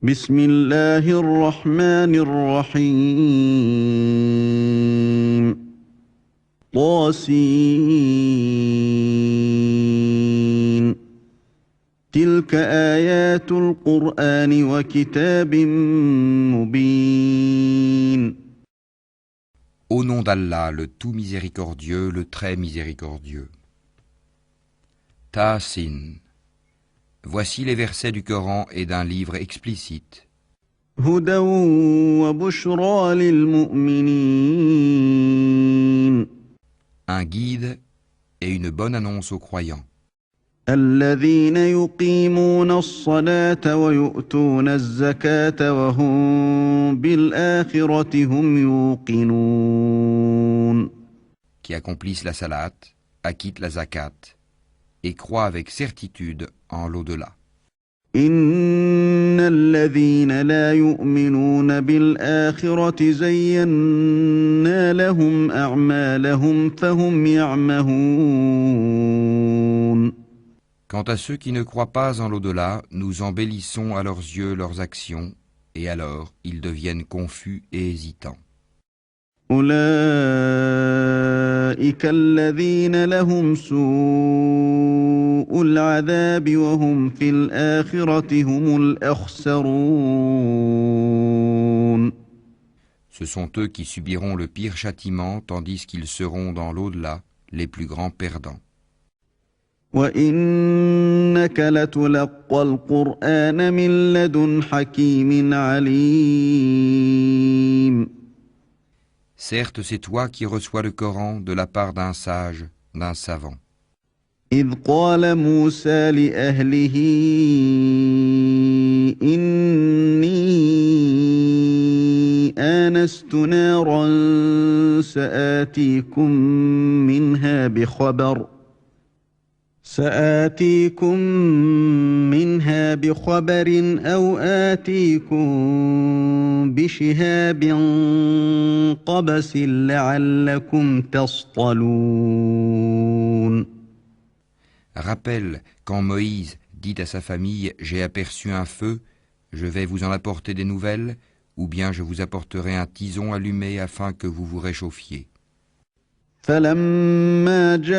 بسم الله الرحمن الرحيم طاسين تلك آيات القرآن وكتاب مبين Au nom d'Allah, le tout miséricordieux, le très miséricordieux. Tasin. Voici les versets du Coran et d'un livre explicite. هدى وبشرى للمؤمنين Un guide et une bonne annonce aux croyants. الذين يقيمون الصلاة ويؤتون الزكاة وهم بالآخرة هم يوقنون Qui accomplissent la salat, acquittent la zakat et croient avec certitude en l'au-delà. إن الذين لا يؤمنون بالآخرة زينا لهم أعمالهم فهم يعمهون Quant à ceux qui ne croient pas en l'au-delà, nous embellissons à leurs yeux leurs actions, et alors ils deviennent confus et hésitants. أولئك الذين لهم سوء العذاب وهم في الآخرة هم الأخسرون Ce sont eux qui subiront le pire châtiment, tandis qu'ils seront dans l'au-delà les plus grands perdants. وإنك لتلقى القرآن من لدن حكيم عليم Certes, c'est toi qui reçois le Coran de la part d'un sage, d'un savant. إذ قال موسى لأهله إني آنست نارا سآتيكم منها بخبر أو آتيكم بشهاب قبس لعلكم تصطلون Rappelle quand Moïse dit à sa famille « J'ai aperçu un feu, je vais vous en apporter des nouvelles, ou bien je vous apporterai un tison allumé afin que vous vous réchauffiez. » فلما جاءها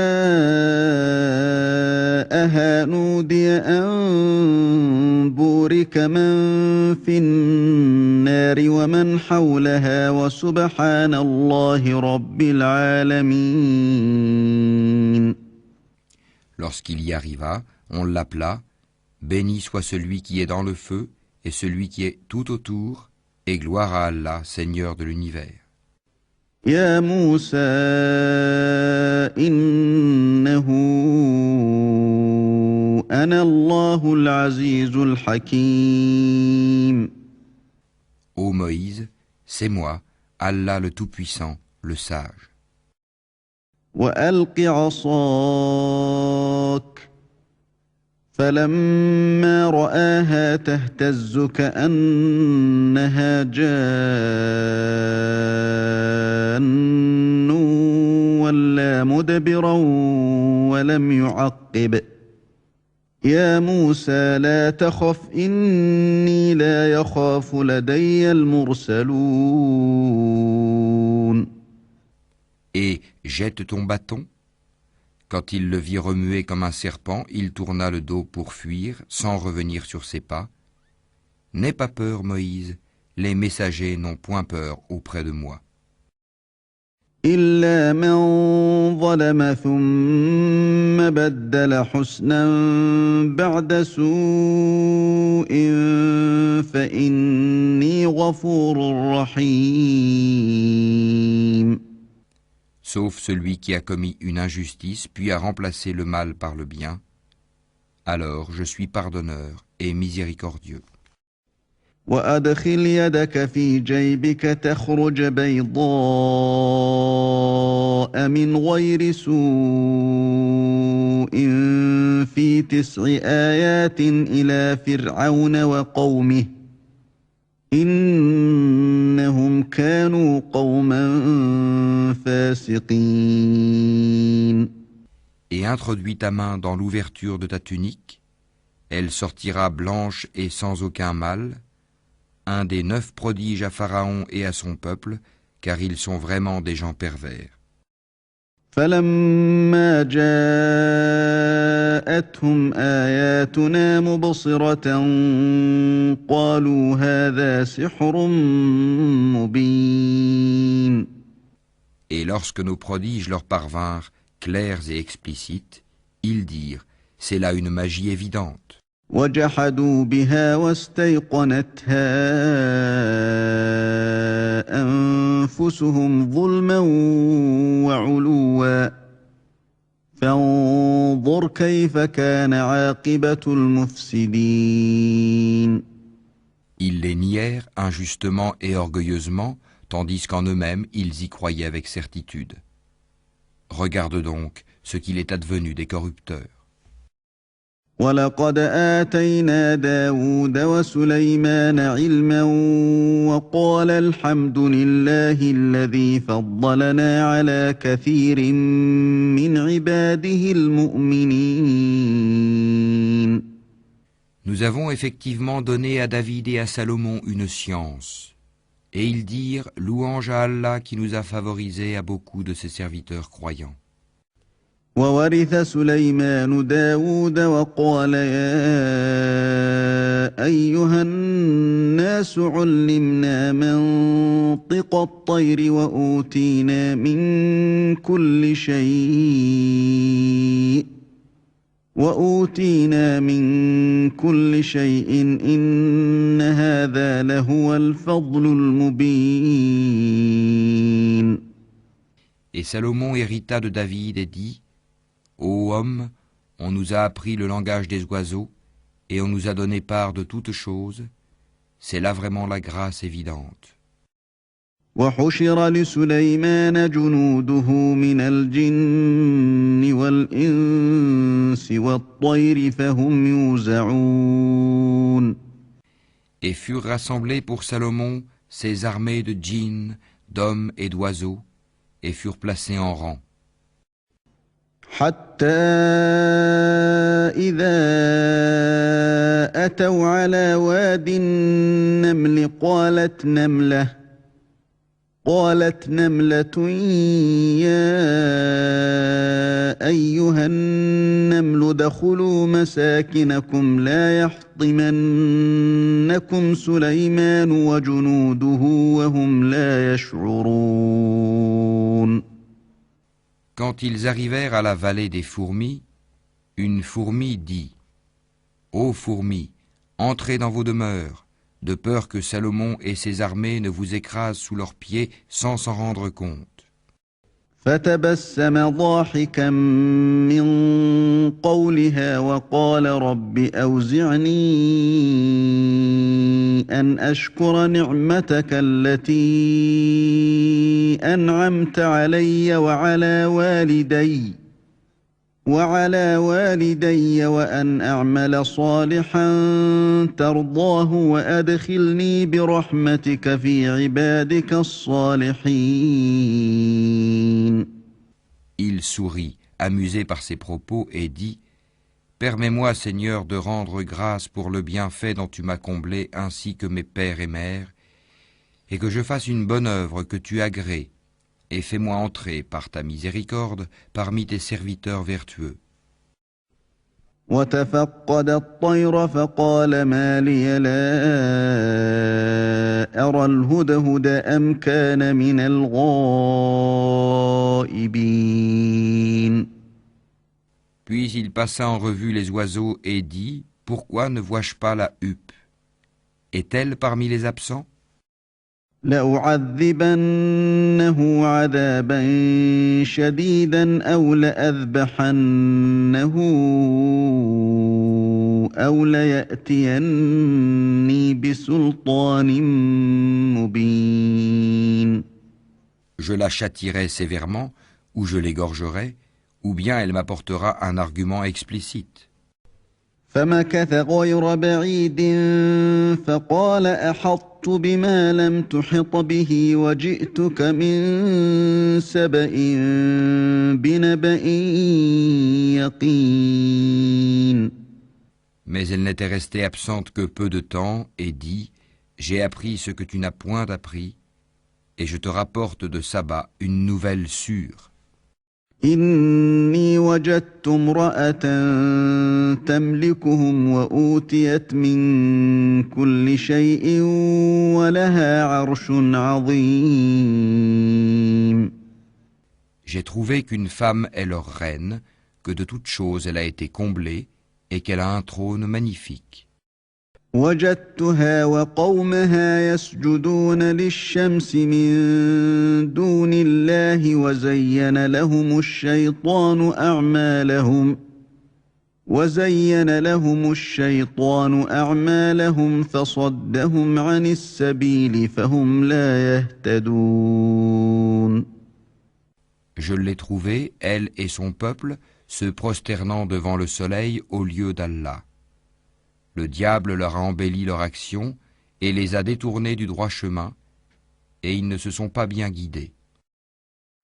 نودي أن بورك من في النار ومن حولها وسبحان الله رب العالمين Lorsqu'il y arriva, on l'appela « Béni soit celui qui est dans le feu et celui qui est tout autour, et gloire à Allah, Seigneur de l'univers. » يا موسى إنه أنا الله العزيز الحكيم Ô Moïse, c'est moi, Allah le Tout-Puissant, le Sage. وألق عصاك فلما رآها تهتز كأنها جان ولا مدبرا ولم يعقب يا موسى لا تخف إني لا يخاف لدي المرسلون Et jette ton bâton. Quand il le vit remuer comme un serpent, il tourna le dos pour fuir, sans revenir sur ses pas. N'aie pas peur, Moïse, les messagers n'ont point peur auprès de moi. إلا من ظلم ثم بدل حسنا بعد سوء فإني غفور رحيم Sauf celui qui a commis une injustice, puis a remplacé le mal par le bien, alors je suis pardonneur et miséricordieux. وأدخل يدك في جيبك تخرج بيضاء من غير سوء في 9 آيات إلى فرعون وقومه إنهم كانوا قوما فاسقين Et introduis ta main dans l'ouverture de ta tunique, elle sortira blanche et sans aucun mal, un des 9 prodiges à Pharaon et à son peuple, car ils sont vraiment des gens pervers. فلما جاءتهم آياتنا مبصرة قالوا هذا سحر مبين. Et lorsque nos prodiges leur parvinrent, clairs et explicites, ils dirent, c'est là une magie évidente. وجحدوا بها واستيقنتها أنفسهم ظلما وعلوا فانظر كيف كان عاقبة المفسدين. Ils les nièrent injustement et orgueilleusement, tandis qu'en eux-mêmes ils y croyaient avec certitude. Regarde donc ce qu'il est advenu des corrupteurs. ولقد آتينا داود وسليمان علما وقال الحمد لله الذي فضلنا على كثير من عباده المؤمنين. Nous avons effectivement donné à David et à Salomon une science, et ils dirent louange à Allah qui nous a favorisés à beaucoup de ses serviteurs croyants. وورث سليمان داود وقال يا أيها الناس علمنا منطق الطير وأوتينا من كل شيء إن هذا لهو الفضل المبين. Et Salomon hérita de David et dit, Ô homme, on nous a appris le langage des oiseaux, et on nous a donné part de toutes choses, c'est là vraiment la grâce évidente. وحشر لسليمان جنوده من الجن والإنس والطير فهم يوزعون. Et furent rassemblés pour Salomon ses armées de djinns, d'hommes et d'oiseaux, et furent placés en rang. حتى إذا أتوا على واد النمل قالت نملة يا أيها النمل ادخلوا مساكنكم لا يحطمنكم سليمان وجنوده وهم لا يشعرون. Quand ils arrivèrent à la vallée des fourmis, une fourmi dit, Ô fourmis, entrez dans vos demeures, de peur que Salomon et ses armées ne vous écrasent sous leurs pieds sans s'en rendre compte. فتبسم ضاحكا من قولها وقال رب أوزعني أن أشكر نعمتك التي أنعمت علي وعلى والدي وأن أعمل صالحا ترضاه وأدخلني برحمتك في عبادك الصالحين. Il sourit, amusé par ses propos, et dit, Permets-moi, Seigneur, de rendre grâce pour le bienfait dont tu m'as comblé ainsi que mes pères et mères, et que je fasse une bonne œuvre que tu agrées, et fais-moi entrer par ta miséricorde parmi tes serviteurs vertueux. وتفقد الطير فقال ما لي لا أرى الهدهد أم كان من الغائبين. Puis il passa en revue les oiseaux et dit, Pourquoi ne vois-je pas la huppe? Est-elle parmi les absents? لأعذبنه عذابا شديدا أو لأذبحنه أو ليأتيني بسلطان مبين. Je la châtierai sévèrement, ou je l'égorgerai, ou bien elle m'apportera un argument explicite. فمكث غير بعيد فقال أحطت بما لم تحط به وجئتك من سبأ بنبأ يقين. Mais elle n'était restée absente que peu de temps et dit, J'ai appris ce que tu n'as point appris, et je te rapporte de Saba une nouvelle sûre. إني وجدت امرأة تملكهم وأوتيت من كل شيء ولها عرش عظيم. J'ai trouvé qu'une femme est leur reine, que de toutes choses elle a été comblée, et qu'elle a un trône magnifique. وجدتها وقومها يسجدون للشمس من دون الله وزين لهم الشيطان أعمالهم فصدهم عن السبيل فهم لا يهتدون. Je l'ai trouvée, elle et son peuple, se prosternant devant le soleil au lieu d'Allah. Le diable leur a embelli leur action et les a détournés du droit chemin, et ils ne se sont pas bien guidés.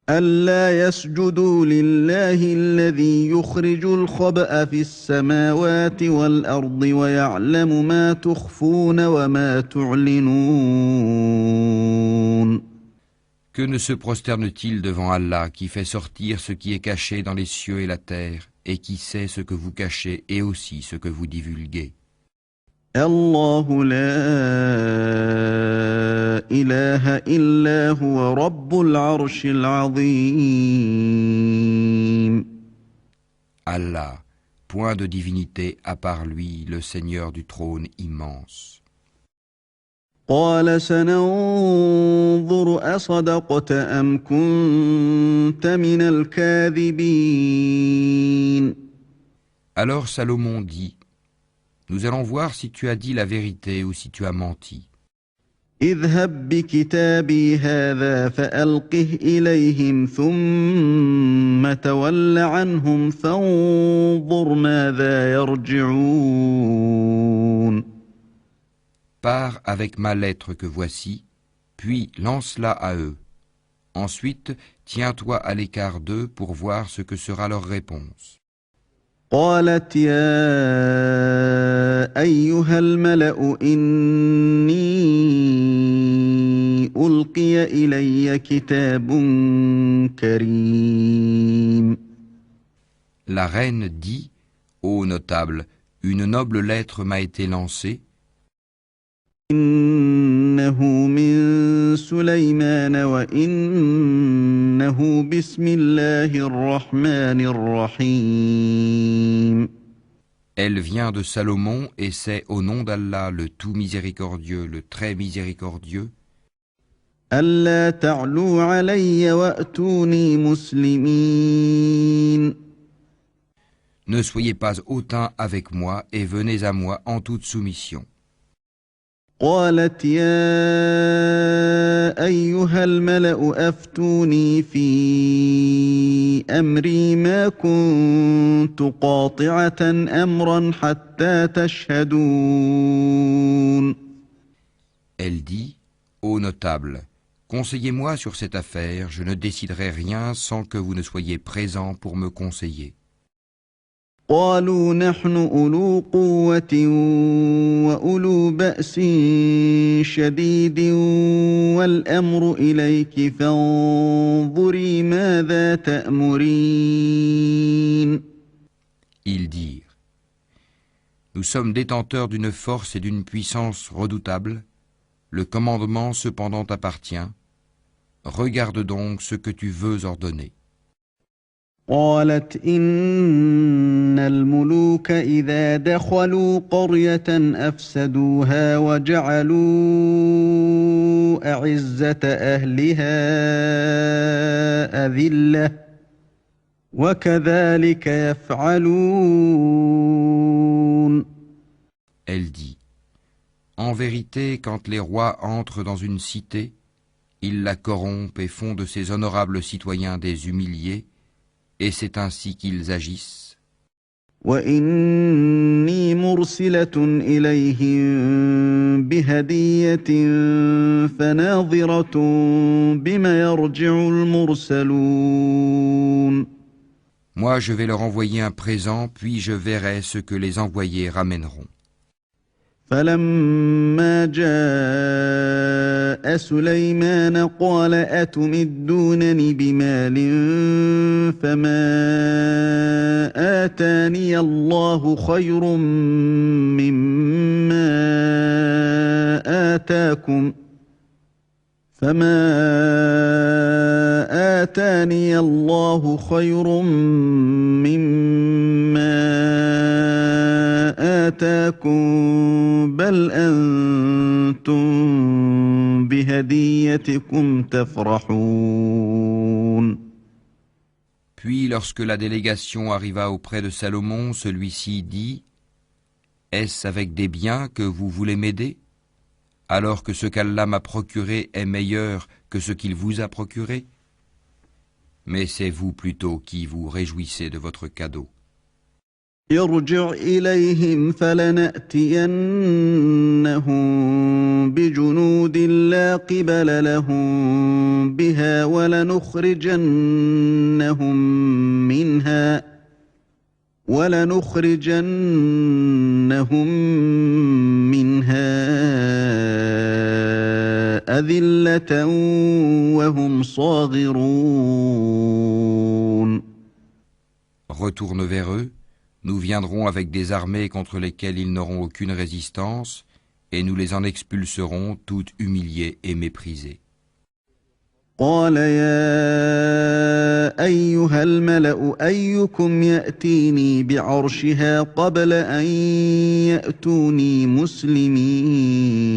ألا يسجدوا لله الذي يخرج الخبأ في السماوات والأرض ويعلم ما تخفون وما تعلنون. Que ne se prosterne-t-il devant Allah qui fait sortir ce qui est caché dans les cieux et la terre, et qui sait ce que vous cachez et aussi ce que vous divulguez? الله لا إله إلا هو رب العرش العظيم. Allah, point de divinité à part lui, le Seigneur du trône immense. قال سننظر أصدقت أم كنت من الكاذبين. Alors Salomon dit: Nous allons voir si tu as dit la vérité ou si tu as menti. اذهب بكتابي هذا فألقه إليهم ثم تول عنهم فانظر ماذا يرجعون. Pars avec ma lettre que voici, puis lance-la à eux. Ensuite, tiens-toi à l'écart d'eux pour voir ce que sera leur réponse. قالت يا أيها الملأ إني ألقي إلي كتاب كريم. La reine dit: Ô notable, une noble lettre m'a été lancée. إنه من سليمان وإنه بسم الله الرحمن الرحيم. Elle vient de Salomon et c'est au nom d'Allah le tout miséricordieux, le très miséricordieux. ألا تعلوا علي وأتوني مسلمين. Ne soyez pas hautain avec moi et venez à moi en toute soumission. قالت يا أيها الملأ أفتوني في أمري ما كنت قاطعة أمرا حتى تشهدون. Elle dit: Ô notable, conseillez-moi sur cette affaire, je ne déciderai rien sans que vous ne soyez présents pour me conseiller. قالوا نحن أولو قوة وأولو بأس شديد والأمر إليك فانظري ماذا تأمرين. Ils dirent: Nous sommes détenteurs d'une force et d'une puissance redoutables. Le commandement cependant t'appartient. Regarde donc ce que tu veux ordonner. قالت إن الملوك إذا دخلوا قرية أفسدوها وجعلوا أعزة أهلها أذلة وكذلك يفعلون. Elle dit: En vérité, quand les rois entrent dans une cité, ils la corrompent et font de ses honorables citoyens des humiliés, et c'est ainsi qu'ils agissent. وإني مرسلة إليهم بهدية فناظرة بما يرجع المرسلون. Moi, je vais leur envoyer un présent, puis je verrai ce que les envoyés ramèneront. فلما جاء سليمان قال أتمدونني بمال فما آتاني الله خير مما آتاكم بل أنتم بهديتكم تفرحون. Puis lorsque la délégation arriva auprès de Salomon, celui-ci dit : Est-ce avec des biens que vous voulez m'aider, alors que ce qu'Allah m'a procuré est meilleur que ce qu'il vous a procuré ? Mais c'est vous plutôt qui vous réjouissez de votre cadeau. ارجع إليهم فلنأتينهم بجنود لا قبل لهم بها ولنخرجنهم منها أذلة وهم صاغرون. Retourne vers eux. Nous viendrons avec des armées contre lesquelles ils n'auront aucune résistance, et nous les en expulserons toutes humiliées et méprisées. قال يا أيها الملأ أيكم يأتيني بعرشها قبل أن يأتوني مسلمين.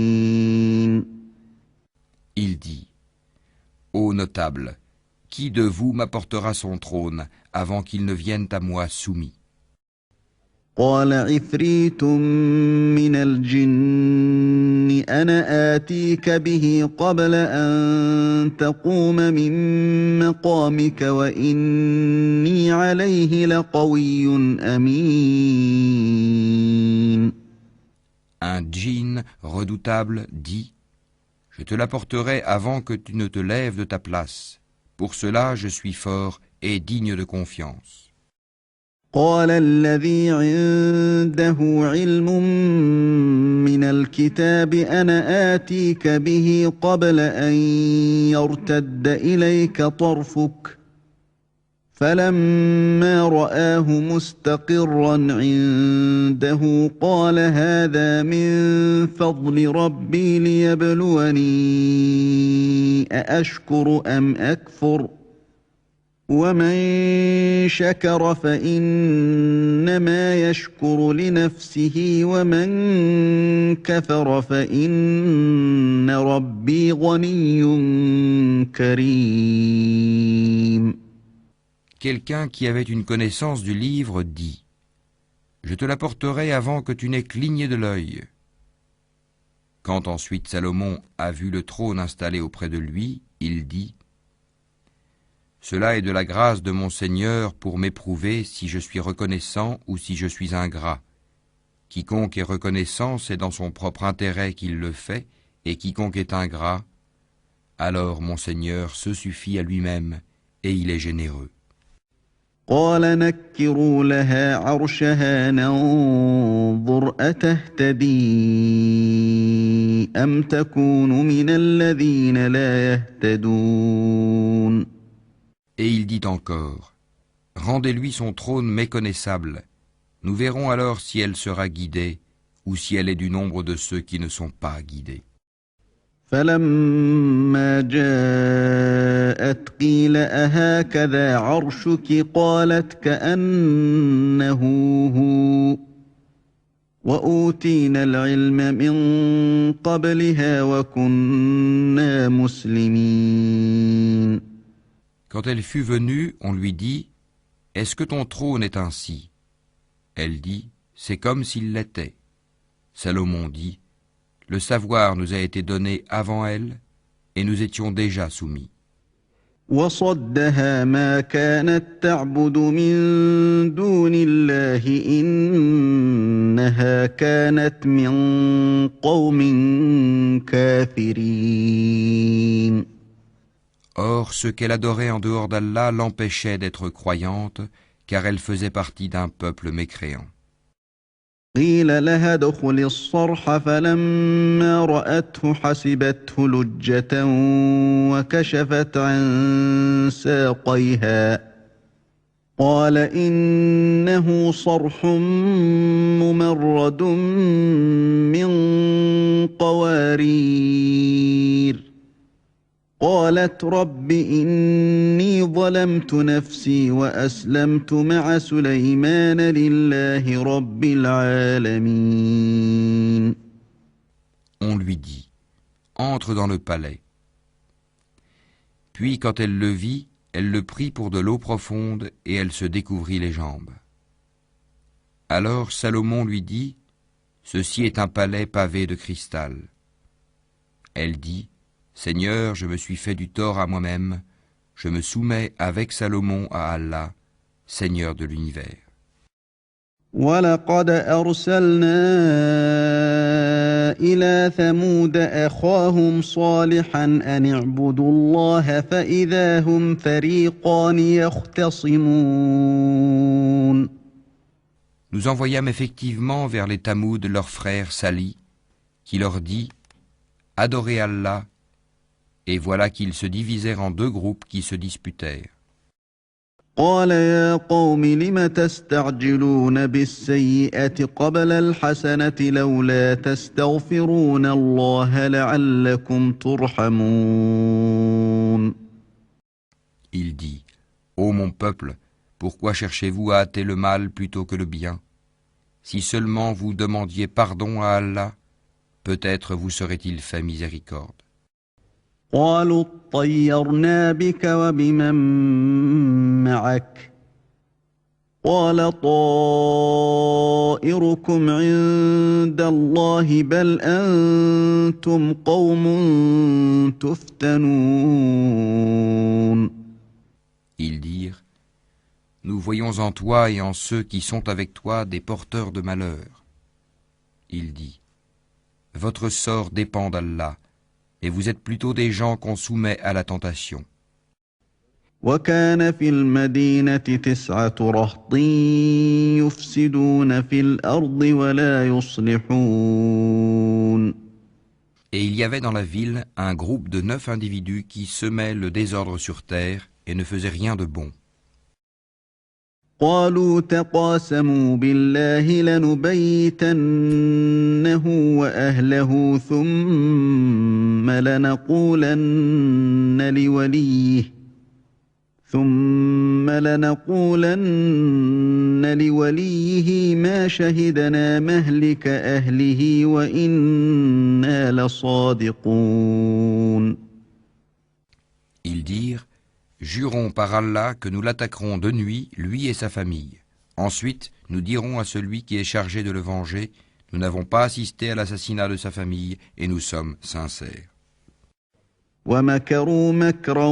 Il dit : Ô notables, qui de vous m'apportera son trône avant qu'ils ne viennent à moi soumis ? قال عفريت من الجن أنا آتيك به قبل أن تقوم من مقامك وإني عليه لقوي أمين. Un djinn redoutable dit : Je te l'apporterai avant que tu ne te lèves de ta place. Pour cela, je suis fort et digne de confiance. قال الذي عنده علم من الكتاب أنا آتيك به قبل أن يرتد إليك طرفك فلما رآه مستقرا عنده قال هذا من فضل ربي ليبلوني أأشكر أم أكفر ومن شكر فإنما يشكر لنفسه ومن كفر فإن ربي غني كريم. Quelqu'un qui avait une connaissance du livre dit : Je te l'apporterai avant que tu n'aies cligné de l'œil. Quand ensuite Salomon a vu le trône installé auprès de lui, il dit : Cela est de la grâce de mon Seigneur pour m'éprouver si je suis reconnaissant ou si je suis ingrat. Quiconque est reconnaissant, c'est dans son propre intérêt qu'il le fait, et quiconque est ingrat, alors mon Seigneur se suffit à lui-même, et il est généreux. قال نكروا لها عرشها ننظر أتهتدي أم تكون من الذين لا يهتدون. Et il dit encore : Rendez-lui son trône méconnaissable. Nous verrons alors si elle sera guidée ou si elle est du nombre de ceux qui ne sont pas guidés. فلما جاءت قيل أهكذا عرشك قالت كأنه هو وأوتينا العلم من قبلها وكنا مسلمين. Quand elle fut venue, on lui dit : Est-ce que ton trône est ainsi ? Elle dit : C'est comme s'il l'était. Salomon dit : Le savoir nous a été donné avant elle, et nous étions déjà soumis. وصدها ما كانت تعبد من دون الله إنها كانت من قوم كافرين. Or, ce qu'elle adorait en dehors d'Allah l'empêchait d'être croyante, car elle faisait partie d'un peuple mécréant. قيل لها ادخل الصرح فلما رأته حسبته لجة وكشفت عن ساقيها قال إنه صرح ممرد من قوارير قالت رب إني ظلمت نفسي وأسلمت مع سليمان لله رب العالمين. On lui dit, entre dans le palais. Puis quand elle le vit, elle le prit pour de l'eau profonde et elle se découvrit les jambes. Alors Salomon lui dit, ceci est un palais pavé de cristal. Elle dit, Seigneur, je me suis fait du tort à moi-même, je me soumets avec Salomon à Allah, Seigneur de l'univers. ولقد أرسلنا إلى ثمود أخاهم صالحا أن اعبدوا الله فإذا هم فريقان يختصمون. Nous envoyâmes effectivement vers les Tamoud leur frère Salih, qui leur dit, adorez Allah, et voilà qu'ils se divisèrent en deux groupes qui se disputèrent. قال يا قوم لم تستعجلون بالسيئة قبل الحسنة لولا تستغفرون الله لعلكم ترحمون. Il dit, ô mon peuple, pourquoi cherchez-vous à hâter le mal plutôt que le bien? Si seulement vous demandiez pardon à Allah, peut-être vous serait-il fait miséricorde. قالوا اطيرنا بك وبمن معك قال طائركم عند الله بل أنتم قوم تفتنون. Ils dirent, nous voyons en toi et en ceux qui sont avec toi des porteurs de malheur. Il dit, votre sort dépend d'Allah, et vous êtes plutôt des gens qu'on soumet à la tentation. وكان في المدينة 9 رهط يفسدون في الأرض ولا يصلحون. Et il y avait dans la ville un groupe de 9 individus qui semaient le désordre sur terre et ne faisaient rien de bon. قالوا تقاسموا بالله لنبيتنه وأهله ثم لنقولن لوليه ما شهدنا مهلك أهله وإنا لصادقون. Ils dirent, jurons par Allah que nous l'attaquerons de nuit, lui et sa famille. Ensuite, nous dirons à celui qui est chargé de le venger, nous n'avons pas assisté à l'assassinat de sa famille et nous sommes sincères. ومكروا مكرا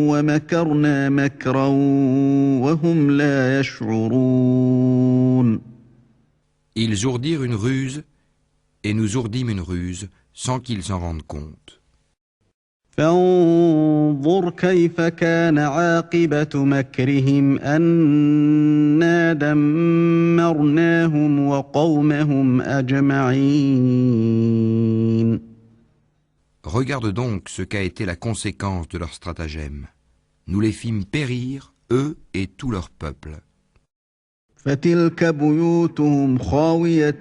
ومكرنا مكرا وهم لا يشعرون. Ils ourdirent une ruse et nous ourdîmes une ruse sans qu'ils s'en rendent compte. فانظر كيف كان عاقبة مكرهم أنا دمرناهم وقومهم أجمعين. Regarde donc ce qu'a été la conséquence de leur stratagème. Nous les fîmes périr, eux et tout leur peuple. فتلك بيوتهم خاوية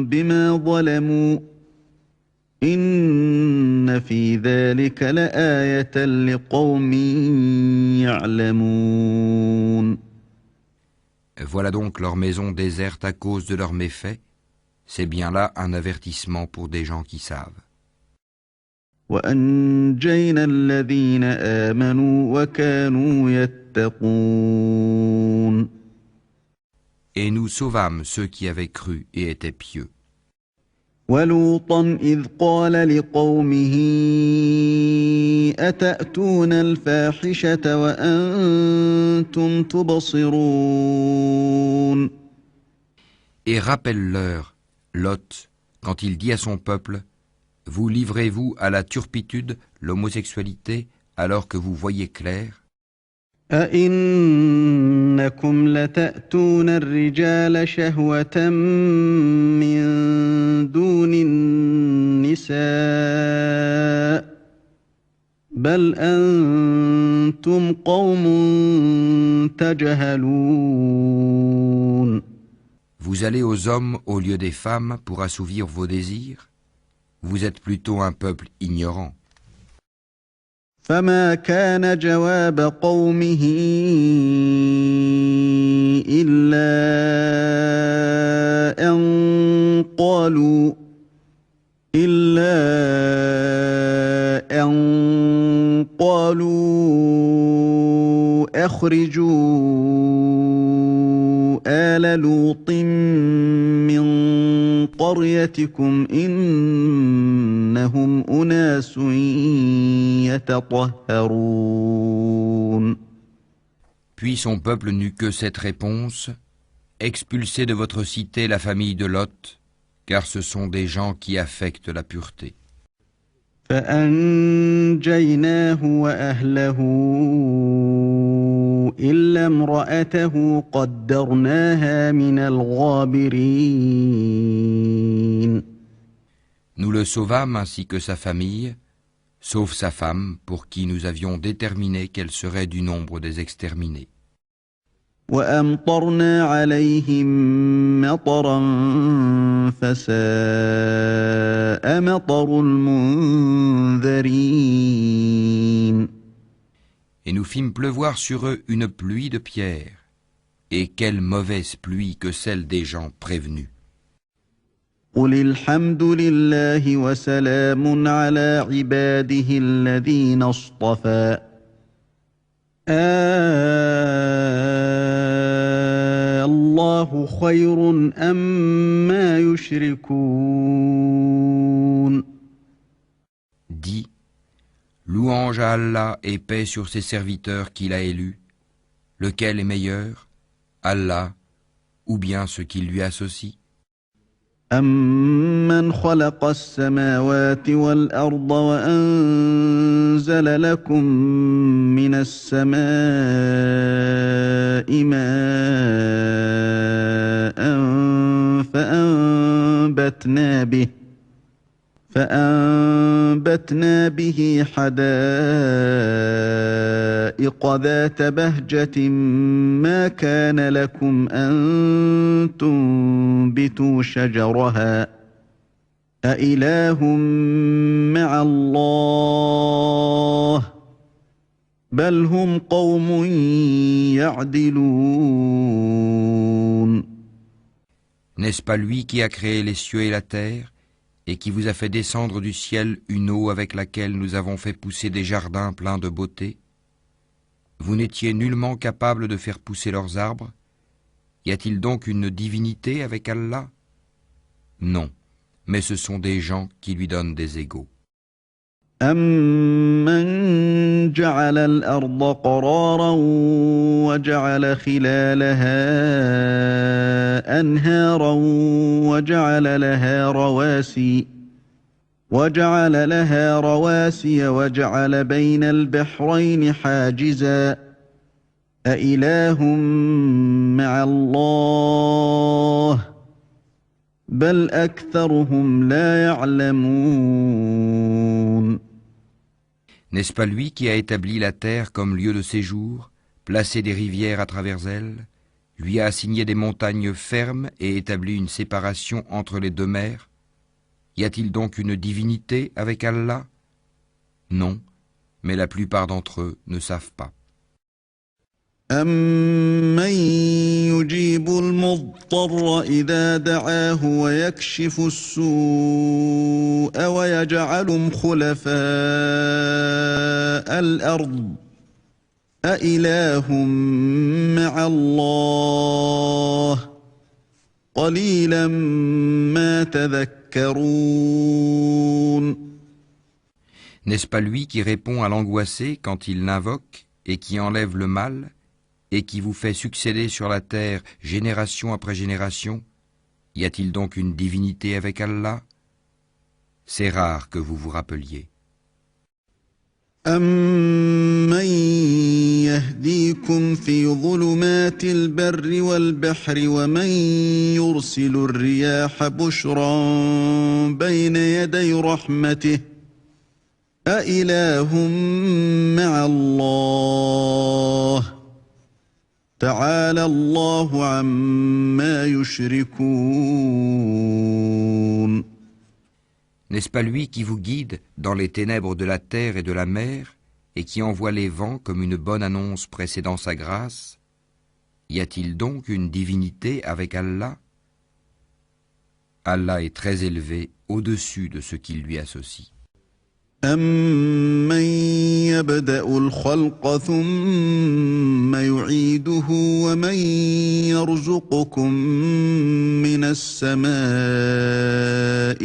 بما ظلموا إن في ذلك لآية لقوم يعلمون. Voilà donc leur maison déserte à cause de leurs méfaits. C'est bien là un avertissement pour des gens qui savent. وأنجينا الذين آمنوا وكانوا يتقون. Et nous sauvâmes ceux qui avaient cru et étaient pieux. ولوطا إذ قال لقومه أتأتون الفاحشة وأنتم تبصرون. Et rappelle-leur, Lot, quand il dit à son peuple, vous livrez-vous à la turpitude, l'homosexualité, alors que vous voyez clair? أئنكم لتأتون الرجال شهوة من دون النساء بل أنتم قوم تجهلون. Vous allez aux hommes au lieu des femmes pour assouvir vos désirs? Vous êtes plutôt un peuple ignorant. فما كان جواب قومه إلا أن قالوا أخرجوا آل لوط من قريتكم إنهم أناس يتطهرون. Puis son peuple n'eut que cette réponse: expulsez de votre cité la famille de Lot, car ce sont des gens qui affectent la pureté. فأنجيناه وأهله إلا امرأته قدرناها من الغابرين. Nous le sauvâmes ainsi que sa famille, sauf sa femme, pour qui nous avions déterminé qu'elle serait du nombre des exterminés. وأمطرنا عليهم مطرا فساء مطر المنذرين. Et nous fîmes pleuvoir sur eux une pluie de pierres. Et quelle mauvaise pluie que celle des gens prévenus. قل الحمد لله وسلام على عباده الذين اصطفى الله خير أما يشركون. Dis, louange à Allah et paix sur ses serviteurs qu'il a élus. Lequel est meilleur, Allah ou bien ce qui lui associe? أَمَّنْ خَلَقَ السَّمَاوَاتِ وَالْأَرْضَ وَأَنزَلَ لَكُم مِّنَ السَّمَاءِ مَاءً فَأَنبَتْنَا بِهِ حَدَائِقَ ذَاتَ بَهْجَةٍ مَا كَانَ لَكُمْ أَن تُنبِتُوا شَجَرَهَا أَإِلَٰهٌ مَّعَ اللَّهِ بَلْ هُمْ قَوْمٌ يَعْدِلُونَ. N'est-ce pas lui qui a créé les cieux et la terre, et qui vous a fait descendre du ciel une eau avec laquelle nous avons fait pousser des jardins pleins de beauté? Vous n'étiez nullement capable de faire pousser leurs arbres? Y a-t-il donc une divinité avec Allah? Non, mais ce sont des gens qui lui donnent des égaux. أَمَّنْ جَعَلَ الْأَرْضَ قَرَارًا وَجَعَلَ خِلَالَهَا أَنْهَارًا وَجَعَلَ لَهَا رَوَاسِيَ وَجَعَلَ بَيْنَ الْبَحْرَيْنِ حَاجِزًا أَإِلَٰهٌ مَّعَ اللَّهِ بَلْ أَكْثَرُهُمْ لَا يَعْلَمُونَ. N'est-ce pas lui qui a établi la terre comme lieu de séjour, placé des rivières à travers elle, lui a assigné des montagnes fermes et établi une séparation entre les deux mers? Y a-t-il donc une divinité avec Allah? Non, mais la plupart d'entre eux ne savent pas. أَمَّن يُجِيبُ الْمُضْطَرَّ إِذَا دَعَاهُ وَيَكْشِفُ السُّوءَ وَيَجْعَلُكُمْ خُلَفَاءَ الْأَرْضِ أَإِلَٰهٌ مَّعَ اللَّهِ قَلِيلًا مَّا تَذَكَّرُونَ. N'est-ce pas lui qui répond à l'angoissé quand il l'invoque et qui enlève le mal et qui vous fait succéder sur la terre génération après génération? Y a-t-il donc une divinité avec Allah? C'est rare que vous vous rappeliez. أَمَّن يهديكم في ظلمات البر والبحر ومن يرسل الرياح بشرا بين يدي رحمته أإله مع الله تعالى الله عما يشركون. N'est-ce pas lui qui vous guide dans les ténèbres de la terre et de la mer et qui envoie les vents comme une bonne annonce précédant sa grâce? Y a-t-il donc une divinité avec Allah? Allah est très élevé au-dessus de ce qu'il lui associe. أَمَّن يَبْدَأُ الْخَلْقَ ثُمَّ يُعِيدُهُ وَمَن يَرْزُقُكُم مِّنَ السَّمَاءِ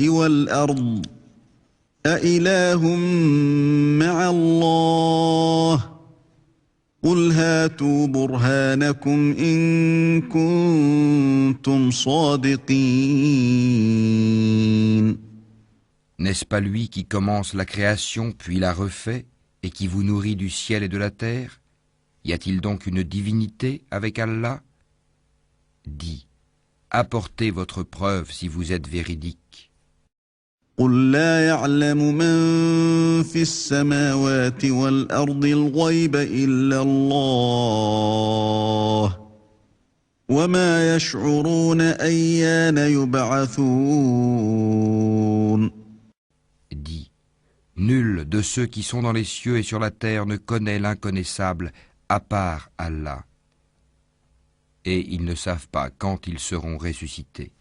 وَالْأَرْضِ أَإِلَٰهٌ مَّعَ اللَّهِ قُلْ هَاتُوا بُرْهَانَكُمْ إِن كُنتُمْ صَادِقِينَ. N'est-ce pas lui qui commence la création puis la refait et qui vous nourrit du ciel et de la terre? Y a-t-il donc une divinité avec Allah? Dis, apportez votre preuve si vous êtes véridique. قُل لَّا يَعْلَمُ مَن فِي السَّمَاوَاتِ وَالْأَرْضِ الْغَيْبَ إِلَّا اللَّهُ وَمَا يَشْعُرُونَ أَيَّانَ يُبْعَثُونَ. Dis, nul de ceux qui sont dans les cieux et sur la terre ne connaît l'inconnaissable à part Allah. Et ils ne savent pas quand ils seront ressuscités.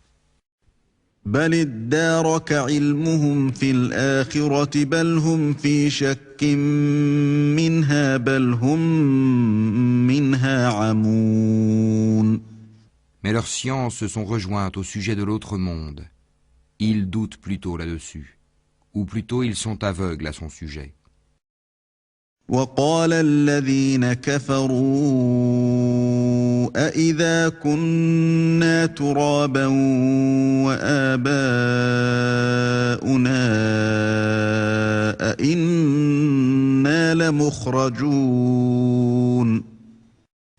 بَلِ ادَّارَكَ عِلْمُهُمْ فِي الْآخِرَةِ بَلْ هُمْ فِي شَكٍّ مِّنْهَا بَلْ هُمْ مِنْهَا عَمُونَ. Mais leurs sciences se sont rejointes au sujet de l'autre monde. Ils doutent plutôt là-dessus. Ou plutôt ils sont aveugles à son sujet. وقال الذين كفروا أإذا كنا ترابا وآباؤنا أإنا لمخرجون.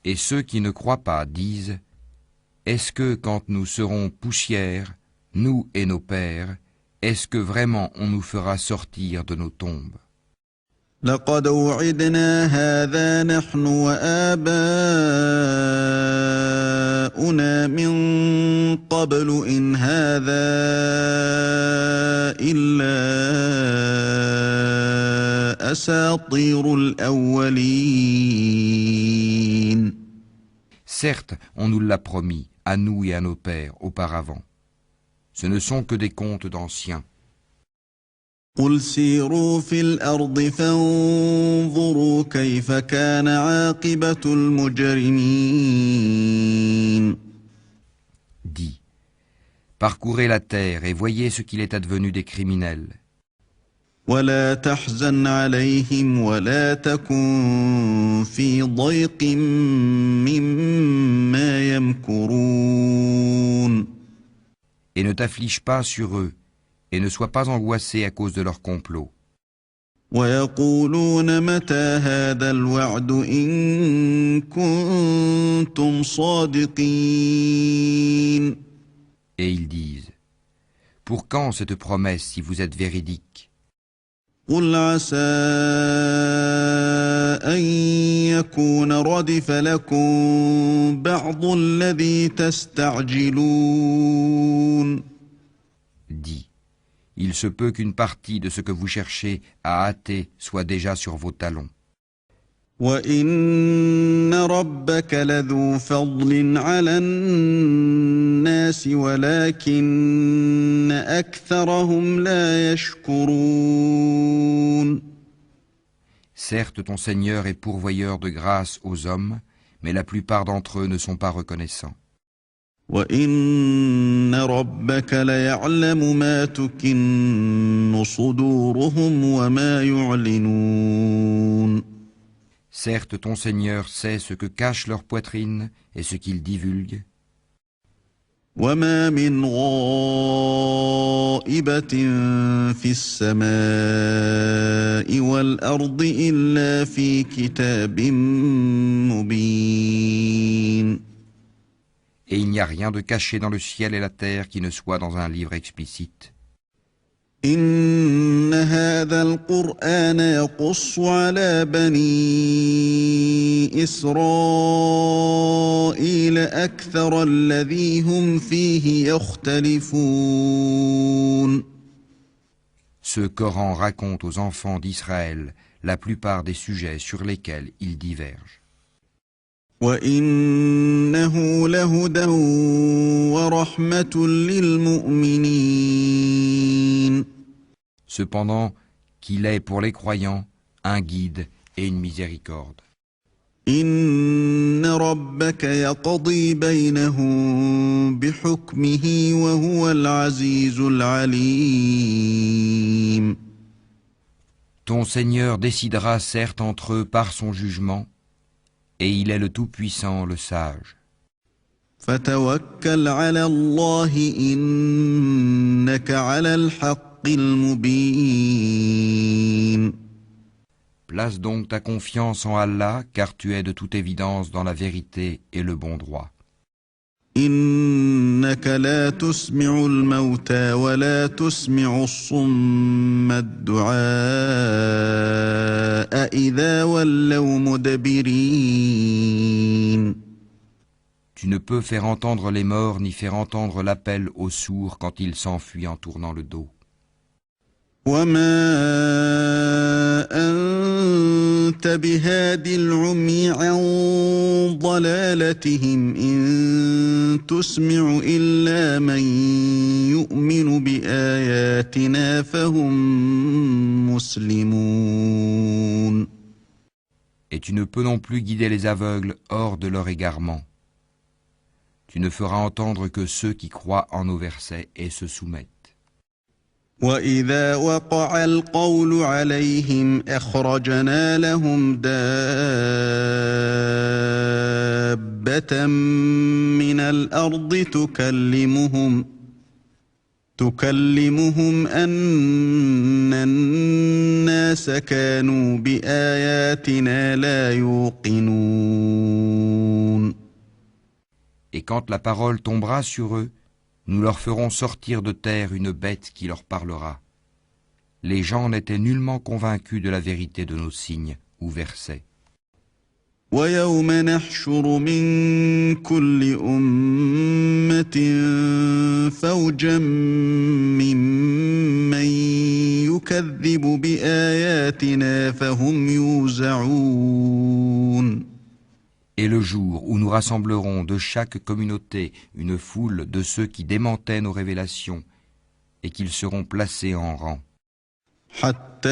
Et ceux qui ne croient pas disent, est-ce que quand nous serons poussière, nous et nos pères, est-ce que vraiment on nous fera sortir de nos tombes? لقد وعدنا هذا نحن وآباؤنا من قبل إن هذا إلا أساطير الأولين. Certes, on nous l'a promis, à nous et à nos pères, auparavant. Ce ne sont que des contes d'anciens. قل سيروا في الأرض فانظروا كيف كان عاقبة المجرمين. Dis, parcourez la terre et voyez ce qu'il est advenu des criminels. ولا تحزن عليهم ولا تكن في ضيق مما يمكرون. Et ne t'afflige pas sur eux, et ne sois pas angoissé à cause de leur complot. ويقولون متى هذا الوعد إن كنتم صادقين. Et ils disent, pour quand cette promesse si vous êtes véridique? قل عسى أن يكون ردف لكم بعض الذي تستعجلون. Dis, il se peut qu'une partie de ce que vous cherchez à hâter soit déjà sur vos talons. وَإِنَّ رَبَّكَ لَذُو فَضْلٍ عَلَى النَّاسِ وَلَكِنَّ أَكْثَرَهُمْ لَا يَشْكُرُونَ. Certes, ton Seigneur est pourvoyeur de grâce aux hommes, mais la plupart d'entre eux ne sont pas reconnaissants. وَإِنَّ رَبَّكَ لَيَعْلَمُ مَا تُكِنُّ صُدُورُهُمْ وَمَا يُعْلِنُونَ. Certes, ton Seigneur sait ce que cachent leurs poitrines et ce qu'ils divulguent. وما من غائبة في السماء والأرض إلا في كتاب مبين. Et il n'y a rien de caché dans le ciel et la terre qui ne soit dans un livre explicite. إن هذا القرآن يقص على بني إسرائيل أكثر الذي هم فيه يختلفون. Ce Coran raconte aux enfants d'Israël la plupart des sujets sur lesquels ils divergent. وإنه لهدى ورحمة للمؤمنين. Cependant, qu'il est pour les croyants un guide et une miséricorde. إن ربك يقضي بينهم بحكمه وهو العزيز العليم. Ton Seigneur décidera certes entre eux par son jugement, et il est le Tout-Puissant, le Sage. فتوكل على الله إنك على الحق المبين. Place donc ta confiance en Allah, car tu es de toute évidence dans la vérité et le bon droit. إنك لا تسمع الموتى ولا تسمع الصم الدعاء إذا ولوا مدبرين. Tu ne peux faire entendre les morts ni faire entendre l'appel aux sourds quand ils s'enfuient en tournant le dos. وما أنت بهاد العمي عن ضلالتهم إن تسمع إلا من يؤمن بآياتنا فهم مسلمون. Et tu ne peux non plus guider les aveugles hors de leur égarement. Tu ne feras entendre que ceux qui croient en nos versets et se soumettent. وَإِذَا وَقَعَ الْقَوْلُ عَلَيْهِمْ أَخْرَجْنَا لَهُمْ دَابَّةً مِّنَ الْأَرْضِ تُكَلِّمُهُمْ أَنَّ النَّاسَ كَانُوا بِآيَاتِنَا لَا يُوقِنُونَ. Et quand la parole tombera sur eux, nous leur ferons sortir de terre une bête qui leur parlera. Les gens n'étaient nullement convaincus de la vérité de nos signes ou versets. وَيَوْمَ نَحْشُرُ مِنْ كُلِّ أُمَّةٍ فَوْجًا مِّمَّن يُكَذِّبُ بِآيَاتِنَا فَهُمْ يُوزَعُونَ. Et le jour où nous rassemblerons de chaque communauté une foule de ceux qui démentaient nos révélations et qu'ils seront placés en rang. حتى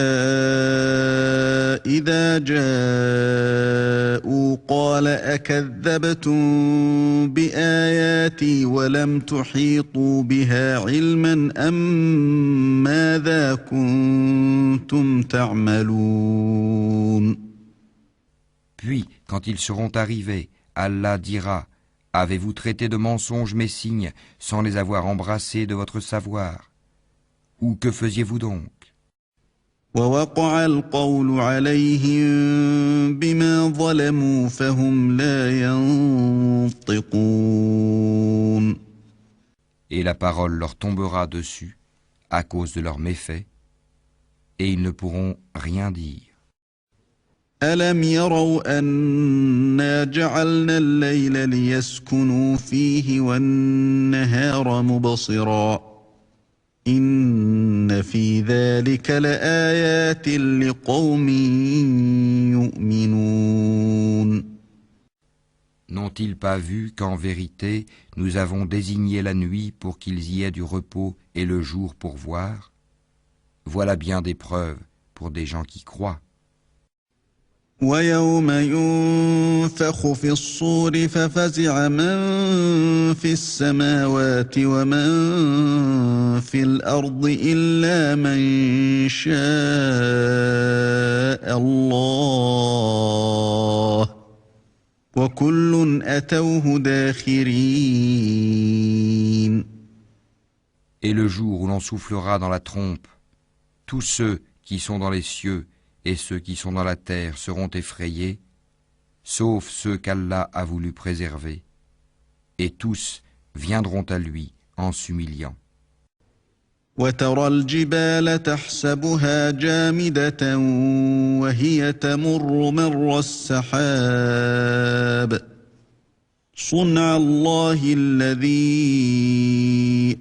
إذا جاءوا قال أكذبتم بآياتي ولم تحيطوا بها علما أم ماذا كنتم تعملون. Puis, quand ils seront arrivés, Allah dira, avez-vous traité de mensonges mes signes sans les avoir embrassés de votre savoir? Ou que faisiez-vous donc? ووقع القول عليهم بما ظلموا فهم لا ينطقون. Et la parole leur tombera dessus à cause de leurs méfaits, et ils ne pourront rien dire. ألم يروا أنا جعلنا الليل ليسكنوا فيه والنهار مبصرا إن في ذلك لآيات لقوم يؤمنون. N'ont-ils pas vu qu'en vérité, nous avons désigné la nuit pour qu'ils y aient du repos et le jour pour voir? Voilà bien des preuves pour des gens qui croient. ويوم ينفخ في الصور ففزع من في السماوات ومن في الأرض إلا من شاء الله وكل أتوه داخرين. Et le jour où l'on soufflera dans la trompe, tous ceux qui sont dans les cieux et ceux qui sont dans la terre seront effrayés, sauf ceux qu'Allah a voulu préserver, et tous viendront à lui en s'humiliant. وترى الجبال تحسبها جامدة وهي تمر مر السحاب صنع الله الذي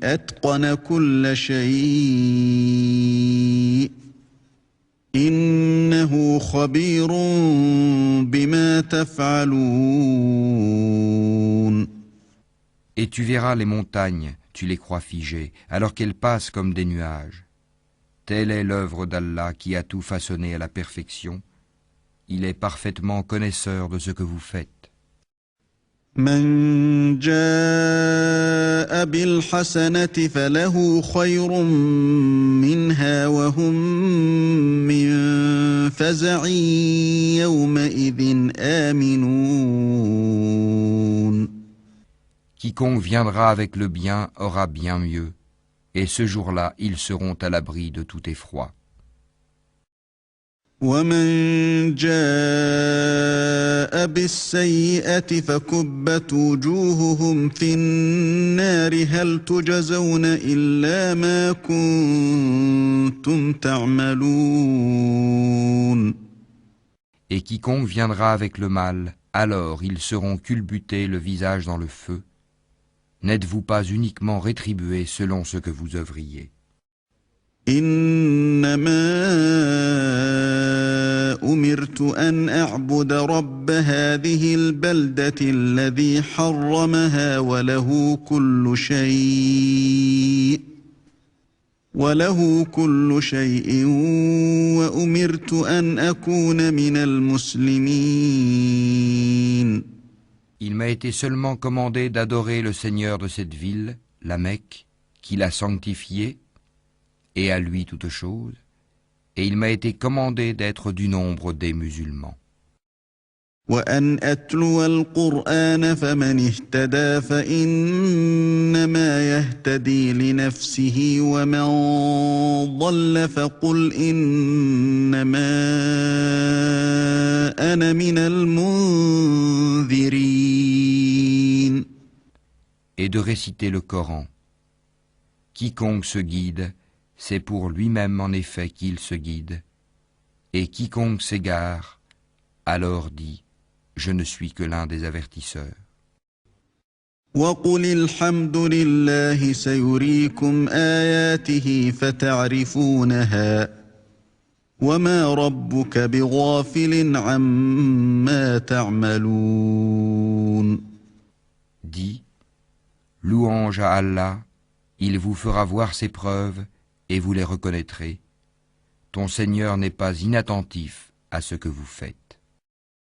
أتقن كل شيء إنه خبير بما تفعلون. Et tu verras les montagnes, tu les crois figées, alors qu'elles passent comme des nuages. Telle est l'œuvre d'Allah qui a tout façonné à la perfection. Il est parfaitement connaisseur de ce que vous faites. من جاء بالحسنة فله خير منها وهم من فزع يومئذ آمنون. Quiconque viendra avec le bien aura bien mieux, et ce jour-là ils seront à l'abri de tout effroi. ومن جاء بالسيئة فكبت وجوههم في النار هل تجزون إلا ما كنتم تعملون. Et quiconque viendra avec le mal, alors ils seront culbutés le visage dans le feu. N'êtes-vous pas uniquement rétribués selon ce que vous œuvriez? إنما أمرت أن أعبد رب هذه البلدة الذي حرمها وله كل شيء وأمرت أن أكون من المسلمين. Il m'a été seulement commandé d'adorer le Seigneur de cette ville, la Mecque, qui l'a sanctifiée, et à lui toute chose, et il m'a été commandé d'être du nombre des musulmans. وأن أتلو القرآن فمن اهتدى فإنما يهتدي لنفسه ومن ضل فقل إنما أنا من المنذرين. Et de réciter le Coran. Quiconque se guide, c'est pour lui-même en effet qu'il se guide, et quiconque s'égare, alors dit, je ne suis que l'un des avertisseurs. وقل الحمد لله سيريكم آياته فتعرفونها وما ربك بغافل عما تعملون. Dis, louange à Allah, il vous fera voir ses preuves et vous les reconnaîtrez. Ton Seigneur n'est pas inattentif à ce que vous faites.